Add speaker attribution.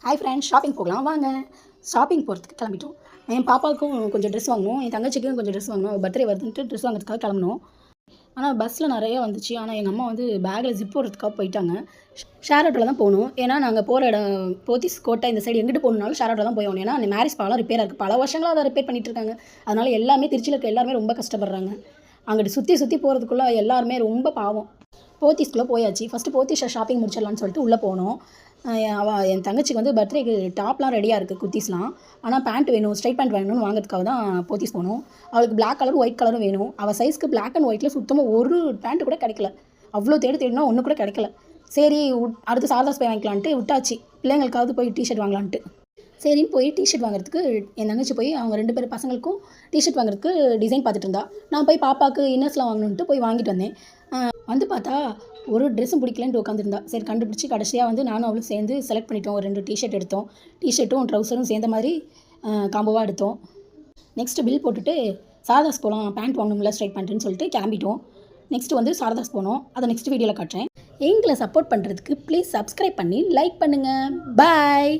Speaker 1: Hi friends, shopping போகலாம் வாங்க. Shopping போகிறதுக்கு கிளம்பிட்டோம். என் பாப்பாவுக்கும் கொஞ்சம் ட்ரெஸ் வாங்கணும், என் தங்கச்சிக்கும் கொஞ்சம் ட்ரெஸ் வாங்கணும். பர்த்டே வருதுன்ட்டு ட்ரெஸ் வாங்குறதுக்காக கிளம்பணும். ஆனால் பஸ்ஸில் நிறைய வந்துச்சு. ஆனால் எங்கள் அம்மா வந்து பேக்கில் ஜிப் போடுறதுக்காக போயிட்டாங்க. ஷேர் ஆட்டோவில் தான் போகணும். ஏன்னா நாங்கள் போகிற இடம் போத்தீஸ் கோட்டை இந்த சைடு எங்கிட்டு போகணுன்னாலும் ஷேர் ஆட்டோ தான் போய் ஆகணும். ஏன்னா அந்த மேரேஜ் பாலம் ரிப்பேராக இருக்குது. பல வருஷங்களாக அதை ரிப்பேர் பண்ணிகிட்டு இருக்காங்க. அதனால் எல்லாமே திருச்சியில் இருக்க எல்லாருமே ரொம்ப கஷ்டப்படுறாங்க. அங்கிட்டு சுற்றி போகிறதுக்குள்ளே எல்லாருமே ரொம்ப பாவம். போத்தீஸ்குள்ளே போயாச்சு. ஃபஸ்ட்டு போத்தீஸில் ஷாப்பிங் முடிச்சிடலான்னு சொல்லிட்டு உள்ளே போனோம். என் தங்கச்சிக்கு வந்து பர்த்டேக்கு டாப்லாம் ரெடியாக இருக்குது, குர்த்திஸ்லாம். ஆனால் பேண்ட் வேணும், ஸ்ட்ரைட் பேண்ட் வேணும்னு வாங்கிறதுக்காக தான் போத்தீஸ் போனோம். அவளுக்கு பிளாக் கலரும் ஒயிட் கலரும் வேணும். அவள் சைஸ்க்கு பிளாக் அண்ட் ஒயிட்டில் சுத்தமாக ஒரு பேண்ட்டு கூட கிடைக்கல. அவ்வளோ தேடினா ஒன்று கூட கிடைக்கல. சரி அடுத்து சாரதாஸ் போய் வாங்கிக்கலான்ட்டு விட்டாச்சு. பிள்ளைங்களுக்காவது போய் டிஷர்ட் வாங்கலான்ட்டு சரின்னு போய் டிஷர்ட் வாங்குறதுக்கு என் தங்கச்சி போய் அவங்க 2 பேர் பசங்களுக்கும் டிஷர்ட் வாங்குறதுக்கு டிசைன் பார்த்துட்டு இருந்தா. நான் போய் பாப்பாவுக்கு இன்னர்ஸ்லாம் வாங்கணுன்ட்டு போய் வாங்கிட்டு வந்தேன். வந்து பார்த்தா ஒரு ட்ரெஸ்ஸும் பிடிக்கலன்ட்டு உட்காந்துருந்தா. சரி கண்டுபிடிச்சி கடைசியாக வந்து நானும் அவளும் சேர்ந்து செலக்ட் பண்ணிட்டோம். ஒரு 2 டிஷர்ட் எடுத்தோம். டிஷர்ட்டும் ட்ரௌசரும் சேர்ந்த மாதிரி காம்போவாக எடுத்தோம். நெக்ஸ்ட்டு பில் போட்டுட்டு சாரதாஸ் போகலாம், பேண்ட் வாங்கணும்ல ஸ்ட்ரைட் பேண்ட்டுன்னு சொல்லிட்டு கிளம்பிட்டோம். நெக்ஸ்ட்டு வந்து சாரதாஸ் போனோம். அதை நெக்ஸ்ட் வீடியோவில் காட்டுறேன். எங்களை சப்போர்ட் பண்ணுறதுக்கு ப்ளீஸ் சப்ஸ்கிரைப் பண்ணி லைக் பண்ணுங்கள். பாய்.